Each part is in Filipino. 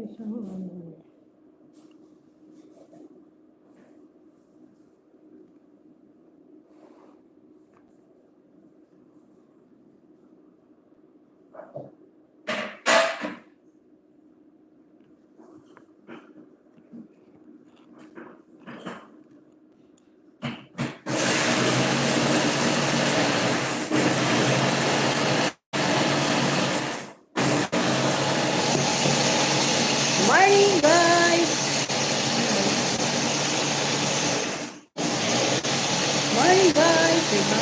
isang ano. Morning, guys! Morning, guys! Diba?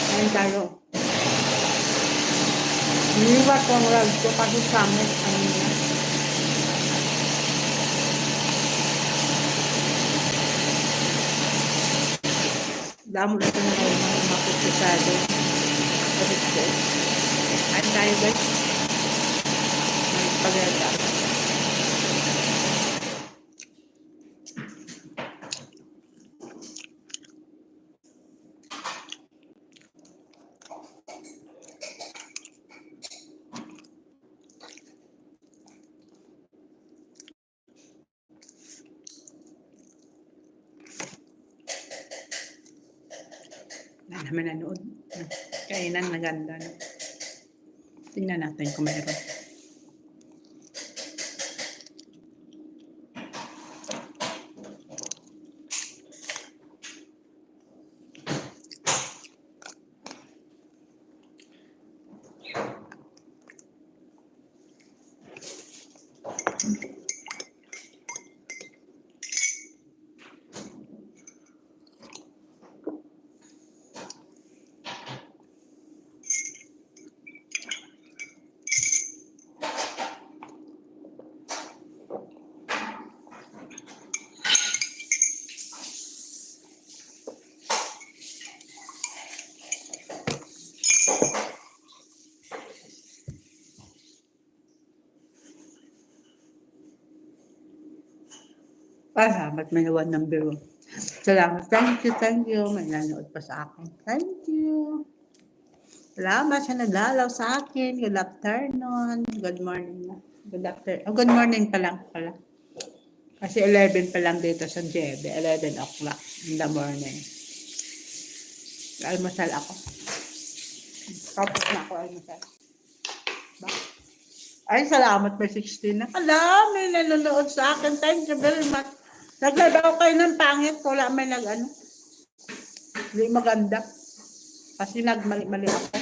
Ayan tayo. Niliwat ko ang rag ko kasi summit kanina. Damo na ito na kayo mga makupisado. Ayan tayo, guys. Magpaganda. Na naman nanood. Kainan na ganda. No? Tingnan natin kung mayroon. Salamat, may nawan ng biro. Salamat. Thank you. May nanood pa sa akin. Thank you. Salamat sa nadalaw sa akin. Good afternoon. Good morning. Good afternoon. Oh, good morning pa lang pala. Kasi 11 pa lang dito sa Jebe. 11 o'clock in the morning. Almusal ako. Tapos na ako almusal. Ay, salamat may 16 na. Alam, may nanonood sa akin. Thank you very much. Nagladaw kayo ng pangit. Wala may nag-ano. Hindi maganda. Kasi nagmali-mali ako.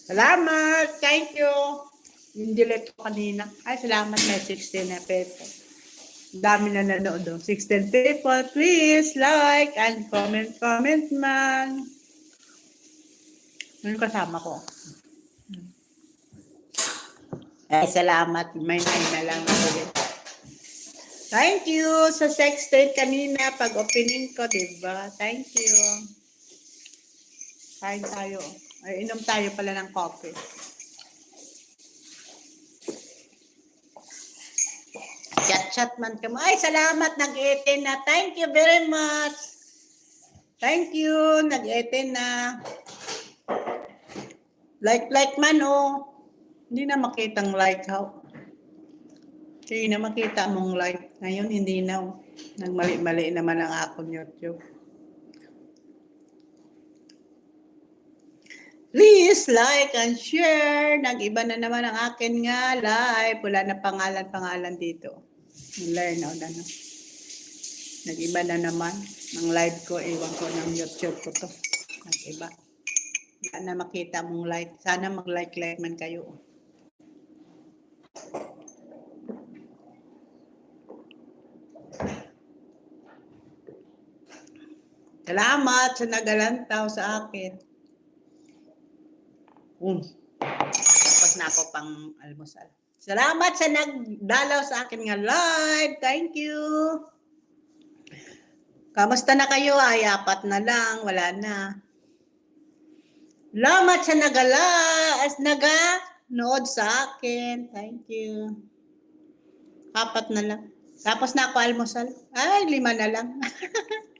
Salamat. Thank you. Yung delete ko kanina. Ay, salamat. May 16 na peso. Dami na nanood doon. 16 people. Please like and comment man. Yung kasama ko. Ay, salamat. May 9 na lang ako. Thank you sa sex tape kanina pag opening ko, diba? Thank you. Kain tayo. Ay, inom tayo pala ng coffee. Chat man ka mo. Ay, salamat. Nag-18 na. Thank you very much. Thank you. Nag-18 na. Like man, oh. Hindi na makitang like, how? Hindi na makita mong like. Ngayon, hindi na. Nagmali-mali naman ang akong YouTube. Please like and share. Nag-iba na naman ang akin nga live. Wala na pangalan dito. Learn out na. Nag-iba na naman ang live ko. Iwan ko ng YouTube ko to. Nag-iba. Wala na makita mong like. Sana mag-like man kayo. Salamat sa nagalantaw sa akin. Tapos na ako pang almusal. Salamat sa nagdalaw sa akin nga live. Thank you. Kamusta na kayo? Ay, 4 na lang. Wala na. Salamat sa naganood sa akin. Thank you. 4 na lang. Tapos na ako almusal. Ay, 5 na lang.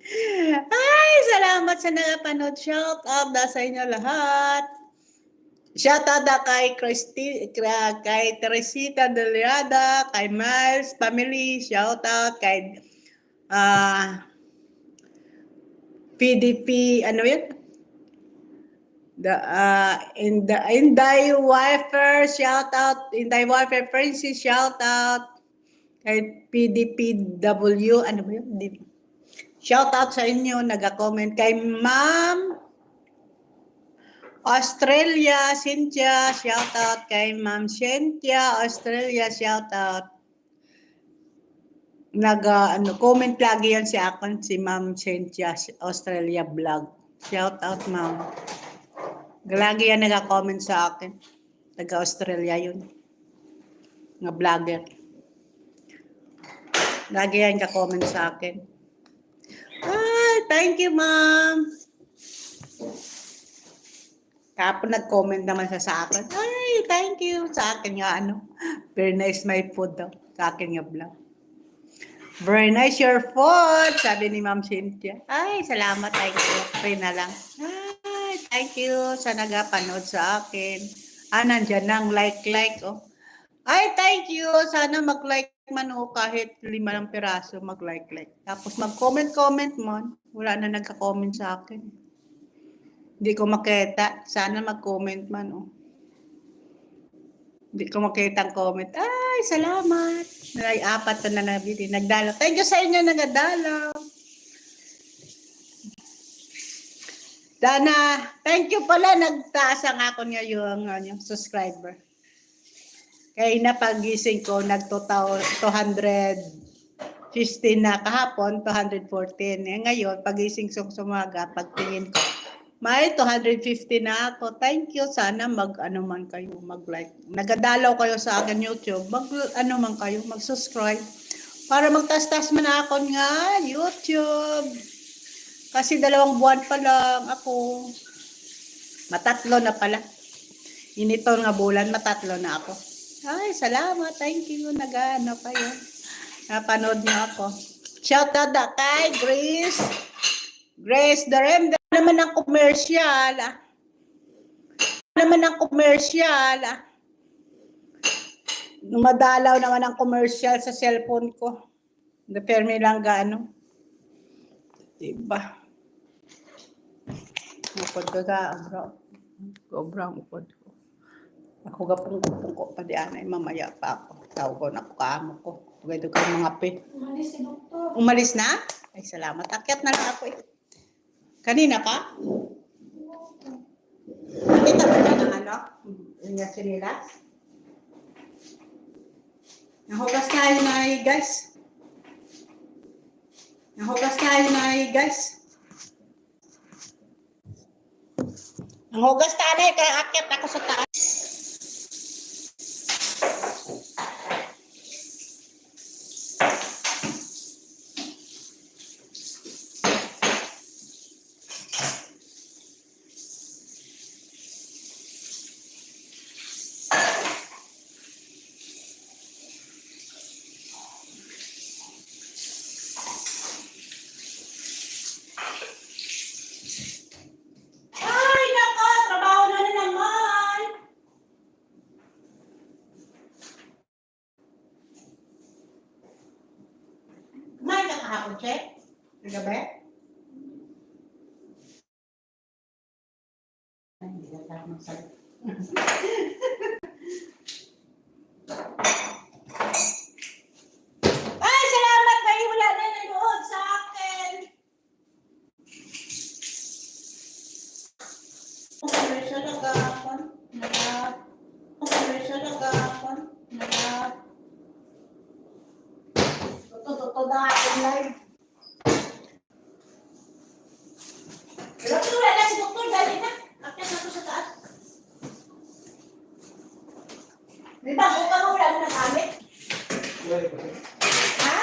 Ay, salamat sa nagapanood. Shout out sa inyo lahat. Shoutout na kay kay Teresita Deliada, kay Miles family, shoutout kay PDP, ano yun? Inday Wifer, shoutout. Inday Wifer Francis, shoutout. Kay PDPW, ano ba yun? Shoutout sa inyo, nag-comment. Kay Ma'am Australia, Cynthia, shoutout. Kay Ma'am Cynthia, Australia, shoutout. Comment lagi yan si akin, si Ma'am Cynthia, Australia Vlog. Shoutout, Ma'am. Lagi yan nag-comment sa akin. Taga-Australia yun. Nga vlogger. Lagi yan ka-comment sa akin. Ay, thank you, Ma'am. Kapag nag-comment naman siya sa akin, ay, thank you. Sa akin nga, very nice my food daw. Sa akin nga vlog. Very nice your food, sabi ni Ma'am Cynthia. Ay, salamat, thank you. Okay na lang. Ay, thank you sa nagapanood sa akin. Nandyan nang like, oh. Ay, thank you. Sana mag-like man o kahit 5 ng piraso, mag-like. Tapos mag-comment mo. Wala na nagka-comment sa akin. Hindi ko makita. Sana mag-comment man o. Hindi ko makita ang comment. Ay, salamat. Ay, 4 na nabili. Nagdalaw. Thank you sa inyo nagadalaw. Dana, thank you pala. Nagtaas ang ako ngayon yung subscriber. Kaya napagising ko, nag-215 na kahapon, 214. Ngayon, pagising ko sumaga, pagtingin ko, may 250 na ako. Thank you. Sana man kayo, mag-like. Nagadalaw kayo sa akin YouTube. Man kayo, mag-subscribe. Para magtastas man ako nga YouTube. Kasi 2 buwan pa lang ako. Matatlo na pala. Inito nga bulan, matatlo na ako. Ay, salamat. Thank you. Nag-ano kayo. Napanood niyo ako. Shout out na kay Grace. Grace Darem. Naman ang commercial. Madalaw naman ang commercial sa cellphone ko. Napermi lang gaano. Diba? Upod ko ka. Sobrang upod ko. Ako gapong ko pa diyan ay mamaya pa ako. Tawag ko na kaamo ko. Tugay mga pe. Umalis si doktor. Umalis na? Ay, salamat. Akyat na lang ako eh. Kanina pa? Nakita mo na ng yung sinilas? Nahugas tayo na guys. Nahugas tayo kaya akyat ako sa taas. Check? Gabi? Ay, hindi ka tayo magsalit. Ay, salamat kayo. Wala na nanood sa akin. Commercial agapon. Commercial agapon. Totoo na aking live. Pero wala na si doktor, dali na. Akyat na ko sa taas. Di ba, buka mo wala mo nagamit? Ha?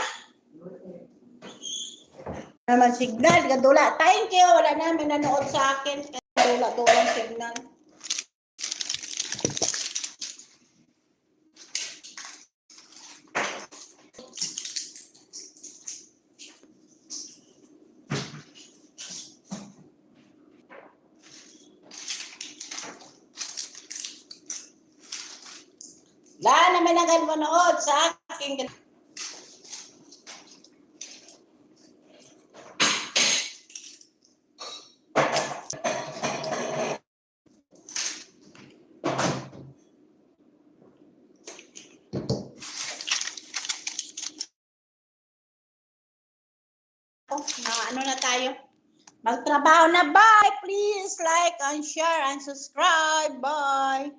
Naman signal, gadula. Thank you, wala namin nanood sa akin. Gadula-dulang signal. marami nagmanood sa aking ano na tayo. Magtrabaho na. Bye! Please like and share and subscribe. Bye!